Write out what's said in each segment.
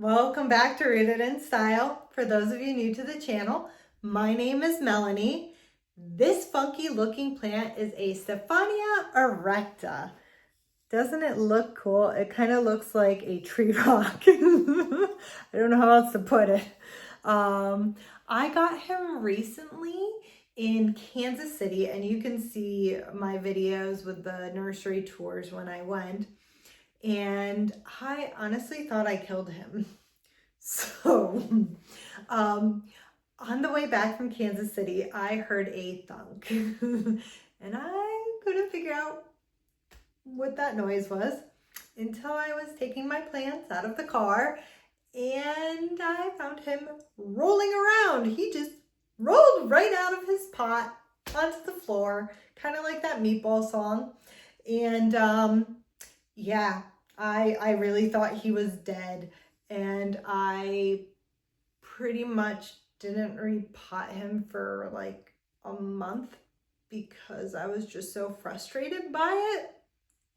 Welcome back to Rooted in Style. For those of you new to the channel, my name is Melanie. This funky looking plant is a Stephania Erecta. Doesn't it look cool? It kind of looks like a tree rock. I don't know how else to put it. I got him recently in Kansas City, and you can see my videos with the nursery tours when I went. And I honestly thought I killed him. So, on the way back from Kansas City, I heard a thunk. And I couldn't figure out what that noise was until I was taking my plants out of the car and I found him rolling around. He just rolled right out of his pot onto the floor, kind of like that meatball song. And yeah, I really thought he was dead, and I pretty much didn't repot him for like a month because I was just so frustrated by it,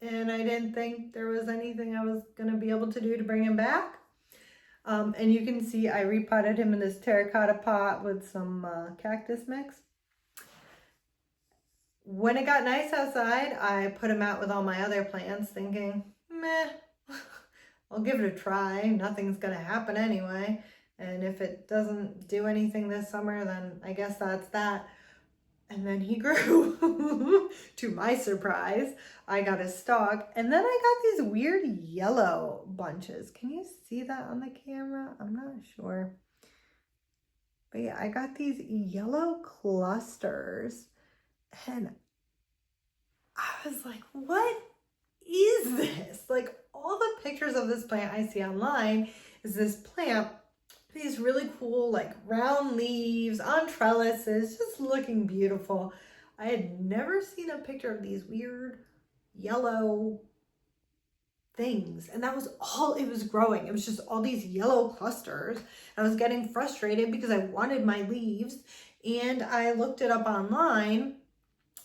and I didn't think there was anything I was gonna be able to do to bring him back. And you can see I repotted him in this terracotta pot with some cactus mix. When it got nice outside, I put him out with all my other plants thinking, meh, I'll give it a try. Nothing's gonna happen anyway. And if it doesn't do anything this summer, then I guess that's that. And then he grew. To my surprise, I got a stalk. And then I got these weird yellow bunches. Can you see that on the camera? I'm not sure. But yeah, I got these yellow clusters. And I was like, what is this? Like, all the pictures of this plant I see online is this plant, these really cool like round leaves on trellises, just looking beautiful. I had never seen a picture of these weird yellow things, and that was all it was growing. It was just all these yellow clusters. I was getting frustrated because I wanted my leaves, and I looked it up online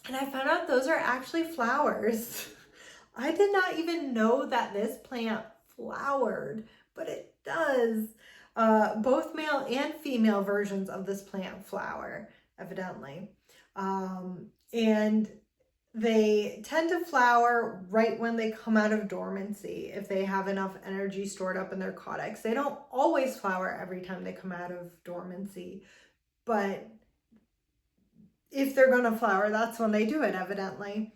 and I found out those are actually flowers. I did not even know that this plant flowered, but it does. Both male and female versions of this plant flower, evidently. And they tend to flower right when they come out of dormancy, if they have enough energy stored up in their caudex. They don't always flower every time they come out of dormancy, but if they're going to flower, that's when they do it, evidently.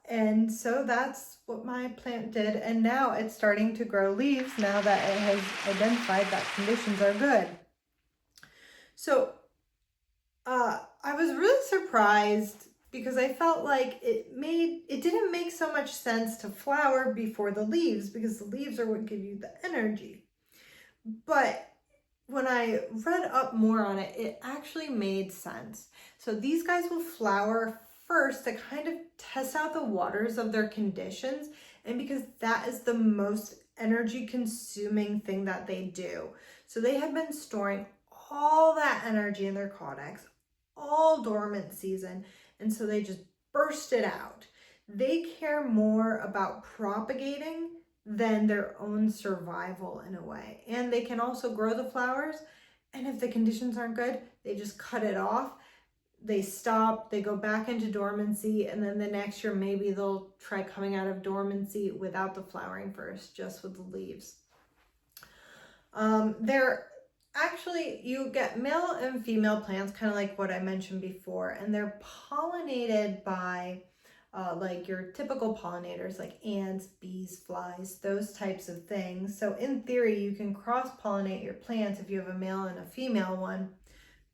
And so that's what my plant did. And now it's starting to grow leaves now that it has identified that conditions are good. So I was really surprised because I felt like it didn't make so much sense to flower before the leaves, because the leaves are what give you the energy. But when I read up more on it, it actually made sense. So these guys will flower first to kind of test out the waters of their conditions, and because that is the most energy consuming thing that they do. So they have been storing all that energy in their caudex all dormant season, and so they just burst it out. They care more about propagating than their own survival in a way. And they can also grow the flowers, and if the conditions aren't good, they just cut it off. They stop, they go back into dormancy, and then the next year maybe they'll try coming out of dormancy without the flowering first, just with the leaves. They're actually, you get male and female plants, kind of like what I mentioned before, and they're pollinated by like your typical pollinators like ants, bees, flies, those types of things. So in theory, you can cross-pollinate your plants if you have a male and a female one.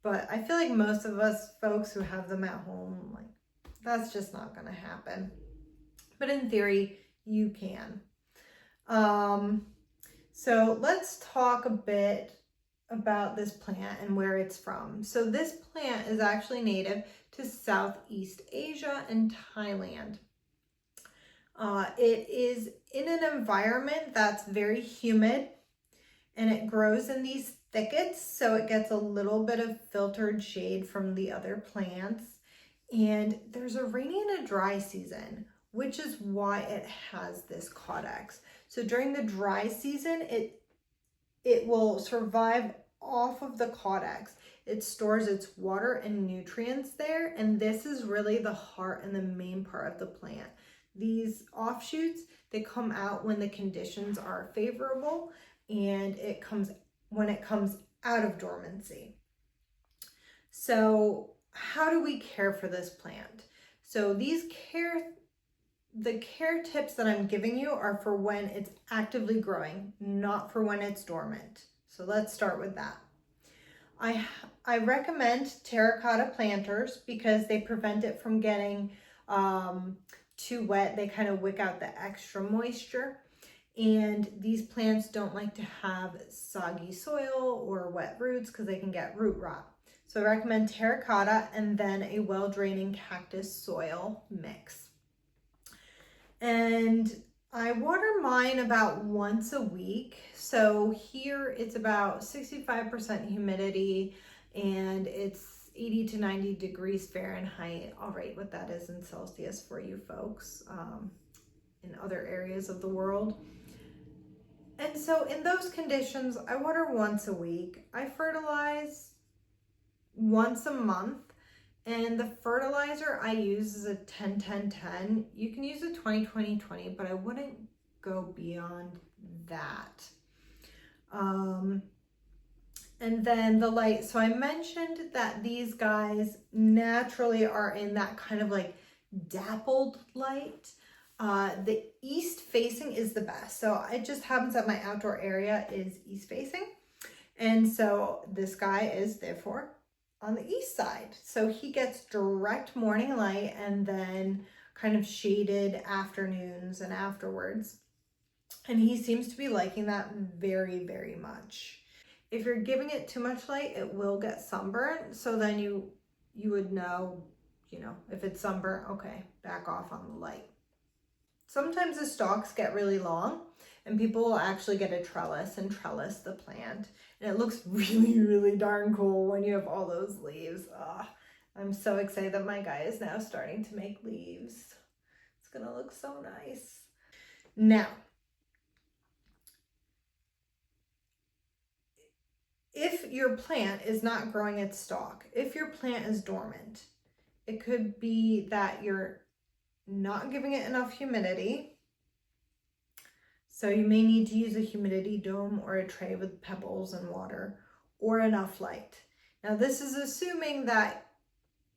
But I feel like most of us folks who have them at home, like, that's just not going to happen. But in theory, you can. So let's talk a bit about this plant and where it's from. So this plant is actually native to Southeast Asia and Thailand. It is in an environment that's very humid, and it grows in these thickets, so it gets a little bit of filtered shade from the other plants. And there's a rainy and a dry season, which is why it has this caudex. So during the dry season, it it will survive off of the Caudex. It stores its water and nutrients there, and this is really the heart and the main part of the plant. These offshoots, they come out when the conditions are favorable, and when it comes out of dormancy. So how do we care for this plant? So the care tips that I'm giving you are for when it's actively growing, not for when it's dormant. So let's start with that. I recommend terracotta planters because they prevent it from getting too wet. They kind of wick out the extra moisture. And these plants don't like to have soggy soil or wet roots because they can get root rot. So I recommend terracotta and then a well-draining cactus soil mix. And I water mine about once a week. So here it's about 65% humidity and it's 80 to 90 degrees Fahrenheit. I'll write what that is in Celsius for you folks in other areas of the world. And so in those conditions, I water once a week. I fertilize once a month. And the fertilizer I use is a 10-10-10. You can use a 20-20-20, but I wouldn't go beyond that. And then the light. So I mentioned that these guys naturally are in that kind of like dappled light. The east facing is the best. So it just happens that my outdoor area is east facing. And so this guy is therefore on the east side. So he gets direct morning light and then kind of shaded afternoons and afterwards. And he seems to be liking that very, very much. If you're giving it too much light, it will get sunburned. So then you would know, if it's sunburnt, okay, back off on the light. Sometimes the stalks get really long and people will actually get a trellis and trellis the plant. And it looks really, really darn cool when you have all those leaves. I'm so excited that my guy is now starting to make leaves. It's gonna look so nice. Now, if your plant is not growing its stalk, if your plant is dormant, it could be that you're not giving it enough humidity. So you may need to use a humidity dome or a tray with pebbles and water or enough light. Now this is assuming that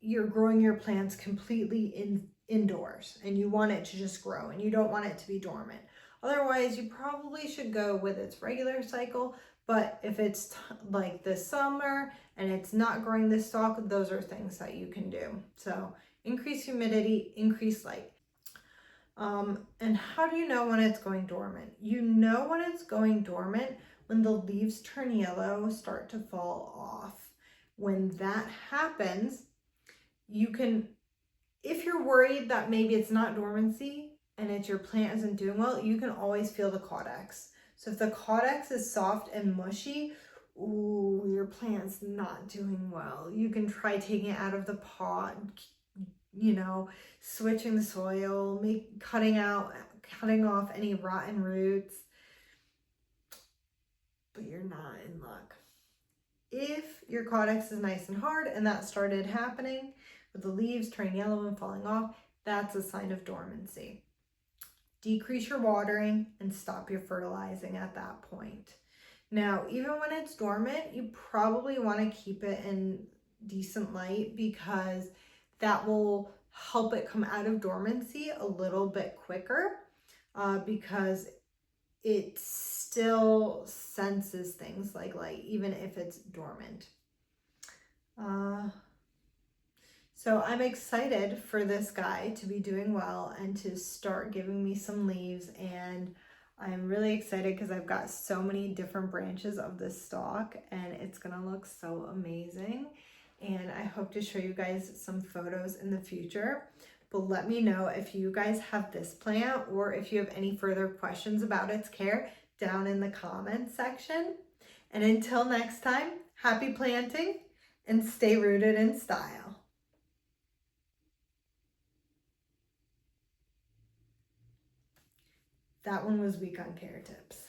you're growing your plants completely indoors and you want it to just grow and you don't want it to be dormant. Otherwise, you probably should go with its regular cycle. But if it's like this summer and it's not growing this stalk, those are things that you can do. So increase humidity, increase light. And how do you know when it's going dormant? You know when it's going dormant when the leaves turn yellow, start to fall off. When that happens, you can, if you're worried that maybe it's not dormancy and it's your plant isn't doing well, you can always feel the Caudex. So if the Caudex is soft and mushy, ooh, your plant's not doing well. You can try taking it out of the pot, switching the soil, cutting off any rotten roots, but you're not in luck. If your Caudex is nice and hard and that started happening with the leaves turning yellow and falling off, that's a sign of dormancy. Decrease your watering and stop your fertilizing at that point. Now, even when it's dormant, you probably want to keep it in decent light because that will help it come out of dormancy a little bit quicker because it still senses things like light, even if it's dormant. So I'm excited for this guy to be doing well and to start giving me some leaves. And I'm really excited because I've got so many different branches of this stalk and it's gonna look so amazing. And I hope to show you guys some photos in the future. But let me know if you guys have this plant or if you have any further questions about its care down in the comments section. And until next time, happy planting and stay rooted in style. That one was weak on care tips.